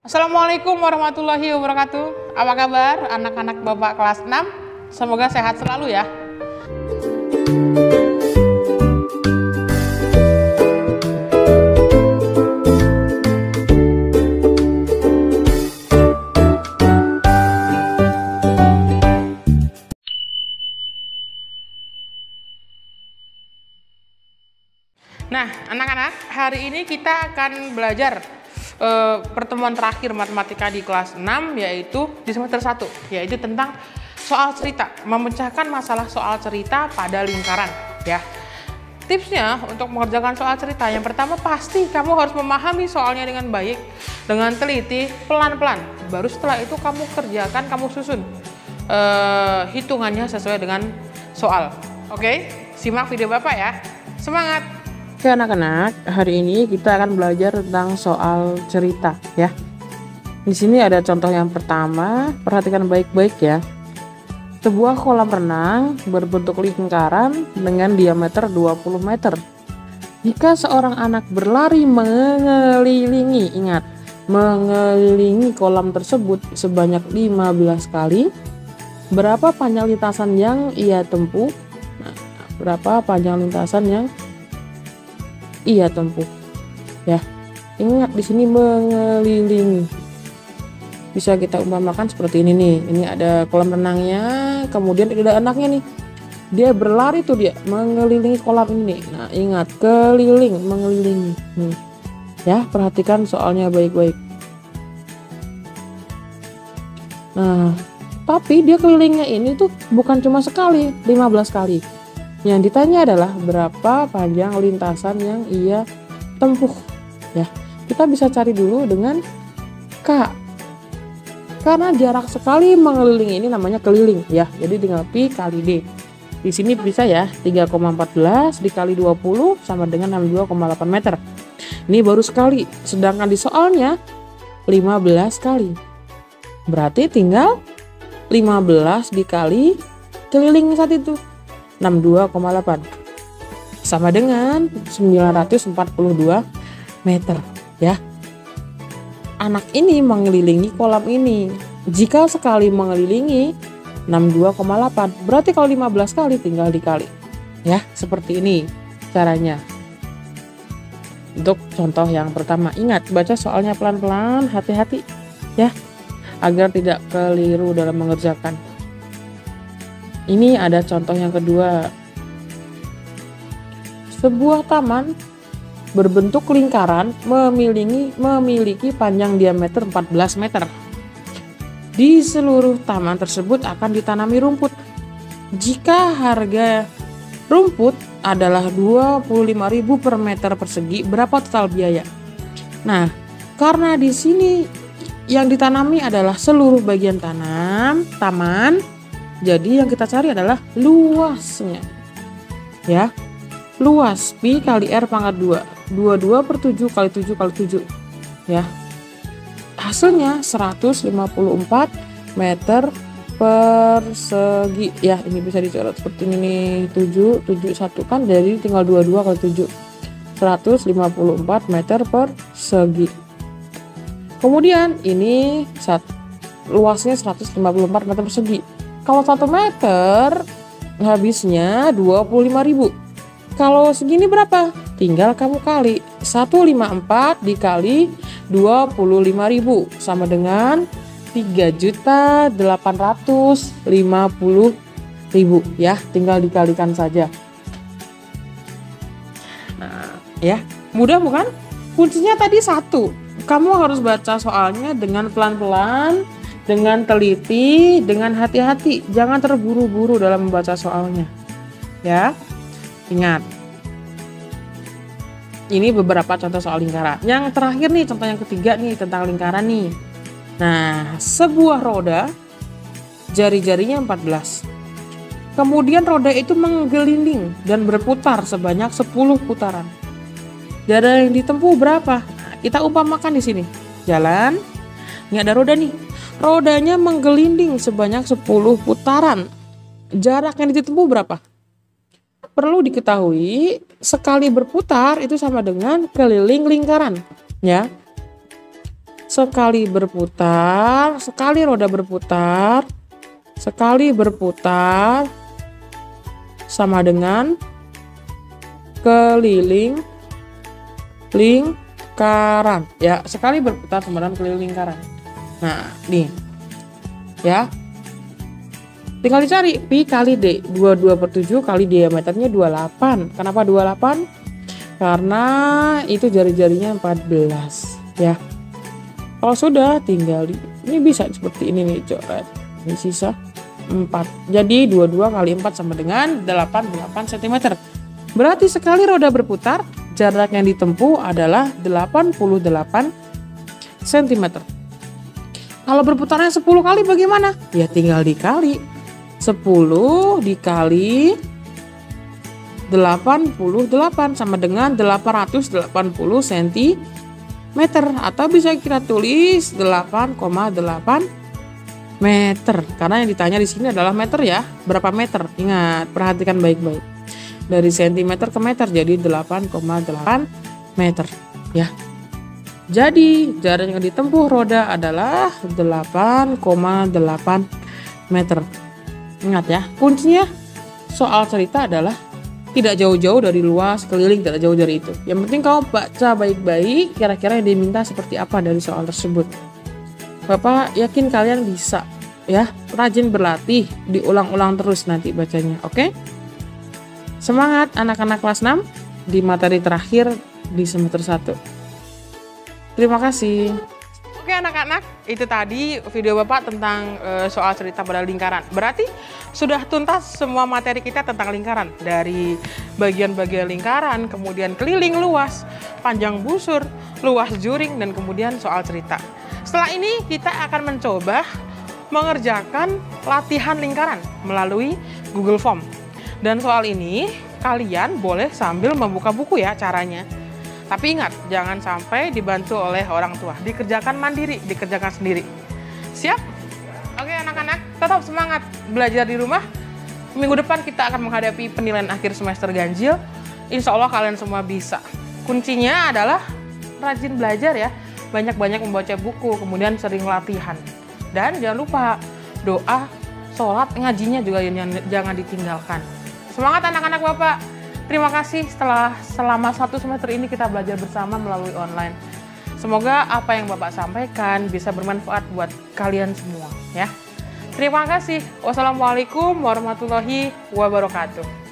Assalamualaikum warahmatullahi wabarakatuh. Apa kabar anak-anak Bapak kelas 6? Semoga sehat selalu ya. Nah, anak-anak, hari ini kita akan belajar pertemuan terakhir matematika di kelas 6, yaitu di semester 1, yaitu tentang soal cerita, memecahkan masalah soal cerita pada lingkaran ya. Tipsnya untuk mengerjakan soal cerita, yang pertama pasti kamu harus memahami soalnya dengan baik, dengan teliti, pelan-pelan. Baru setelah itu kamu kerjakan, kamu susun hitungannya sesuai dengan soal. Oke, simak video Bapak ya. Semangat! Oke anak-anak, hari ini kita akan belajar tentang soal cerita ya. Di sini ada contoh yang pertama, perhatikan baik-baik ya. Sebuah kolam renang berbentuk lingkaran dengan diameter 20 meter. Jika seorang anak berlari mengelilingi, ingat, mengelilingi kolam tersebut sebanyak 15 kali, berapa panjang lintasan yang ia tempuh? Nah, berapa panjang lintasan yang ia tempuh ya. Ingat di sini mengelilingi. Bisa kita umpamakan seperti ini nih. Ini ada kolam renangnya, kemudian ada anaknya nih. Dia berlari tuh, dia mengelilingi kolam ini nih. Nah, ingat keliling, mengelilingi. Ya, perhatikan soalnya baik-baik. Nah, tapi dia kelilingnya ini tuh bukan cuma sekali, 15 kali. Yang ditanya adalah berapa panjang lintasan yang ia tempuh ya. Kita bisa cari dulu dengan K. Karena jarak sekali mengelilingi ini namanya keliling ya. Jadi tinggal Pi kali D. Di sini bisa ya, 3,14 dikali 20 sama dengan 62,8 meter. Ini baru sekali, sedangkan di soalnya 15 kali. Berarti tinggal 15 dikali keliling saat itu, 62,8 sama dengan 942 meter ya. Anak ini mengelilingi kolam ini. Jika sekali mengelilingi 62,8, berarti kalau 15 kali tinggal dikali ya. Seperti ini caranya. Untuk contoh yang pertama, ingat baca soalnya pelan-pelan, hati-hati ya, agar tidak keliru dalam mengerjakan. Ini ada contoh yang kedua. Sebuah taman berbentuk lingkaran memiliki panjang diameter 14 meter. Di seluruh taman tersebut akan ditanami rumput. Jika harga rumput adalah 25.000 per meter persegi, berapa total biaya? Nah, karena di sini yang ditanami adalah seluruh bagian taman, jadi yang kita cari adalah luasnya ya. Luas Pi kali R pangkat 2, 22 per 7 kali 7 kali 7 ya. Hasilnya 154 meter persegi ya. Ini bisa dicoret seperti ini nih, 7 1 kan, jadi tinggal 22 kali 7, 154 meter persegi. Kemudian ini luasnya 154 meter persegi. Kalau 1 meter habisnya 25.000. Kalau segini berapa? Tinggal kamu kali 154 dikali 25.000 sama dengan 3.850.000 ya. Tinggal dikalikan saja. Nah, ya, mudah bukan? Kuncinya tadi satu. Kamu harus baca soalnya dengan pelan-pelan, dengan teliti, dengan hati-hati. Jangan terburu-buru dalam membaca soalnya ya. Ingat, ini beberapa contoh soal lingkaran. Yang terakhir nih, contoh yang ketiga nih, tentang lingkaran nih. Nah, sebuah roda jari-jarinya 14. Kemudian roda itu menggelinding dan berputar sebanyak 10 putaran. Jarak yang ditempuh berapa? Nah, kita umpamakan di sini. Jalan, ini ada roda nih. Rodanya menggelinding sebanyak 10 putaran. Jarak yang ditempuh berapa? Perlu diketahui, sekali berputar itu sama dengan keliling lingkaran ya. sekali berputar, sekali roda berputar, sekali berputar sama dengan keliling lingkaran. Ya, sekali berputar sama dengan keliling lingkaran. Nah, nih. Ya. Tinggal dicari pi kali D. 22/7 kali diameternya 28. Kenapa 28? Karena itu jari-jarinya 14, ya. Kalau sudah tinggal ini bisa seperti ini nih, coret. Ini sisa 4. Jadi 22 kali 4 sama dengan 88 cm. Berarti sekali roda berputar, jarak yang ditempuh adalah 88 cm. Kalau berputarnya 10 kali bagaimana? Ya tinggal dikali. 10 dikali 88 sama dengan 880 cm, atau bisa kita tulis 8,8 meter, karena yang ditanya di sini adalah meter ya. Berapa meter? Ingat, perhatikan baik-baik. Dari cm ke meter, jadi 8,8 meter ya. Jadi jarak yang ditempuh roda adalah 8,8 meter. Ingat ya, kuncinya soal cerita adalah tidak jauh-jauh dari luas, keliling tidak jauh dari itu. Yang penting kamu baca baik-baik kira-kira yang diminta seperti apa dari soal tersebut. Bapak yakin kalian bisa ya, rajin berlatih, diulang-ulang terus nanti bacanya, oke? Semangat anak-anak kelas 6 di materi terakhir di semester 1. Terima kasih. Oke anak-anak, itu tadi video Bapak tentang soal cerita pada lingkaran. Berarti sudah tuntas semua materi kita tentang lingkaran. Dari bagian-bagian lingkaran, kemudian keliling luas, panjang busur, luas juring, dan kemudian soal cerita. Setelah ini kita akan mencoba mengerjakan latihan lingkaran melalui Google Form. Dan soal ini kalian boleh sambil membuka buku ya caranya. Tapi ingat, jangan sampai dibantu oleh orang tua. Dikerjakan mandiri, dikerjakan sendiri. Siap? Oke anak-anak, tetap semangat belajar di rumah. Minggu depan kita akan menghadapi penilaian akhir semester ganjil. Insya Allah kalian semua bisa. Kuncinya adalah rajin belajar ya. Banyak-banyak membaca buku, kemudian sering latihan. Dan jangan lupa, doa, sholat, ngajinya juga jangan ditinggalkan. Semangat anak-anak Bapak. Terima kasih selama 1 semester ini kita belajar bersama melalui online. Semoga apa yang Bapak sampaikan bisa bermanfaat buat kalian semua ya. Terima kasih. Wassalamualaikum warahmatullahi wabarakatuh.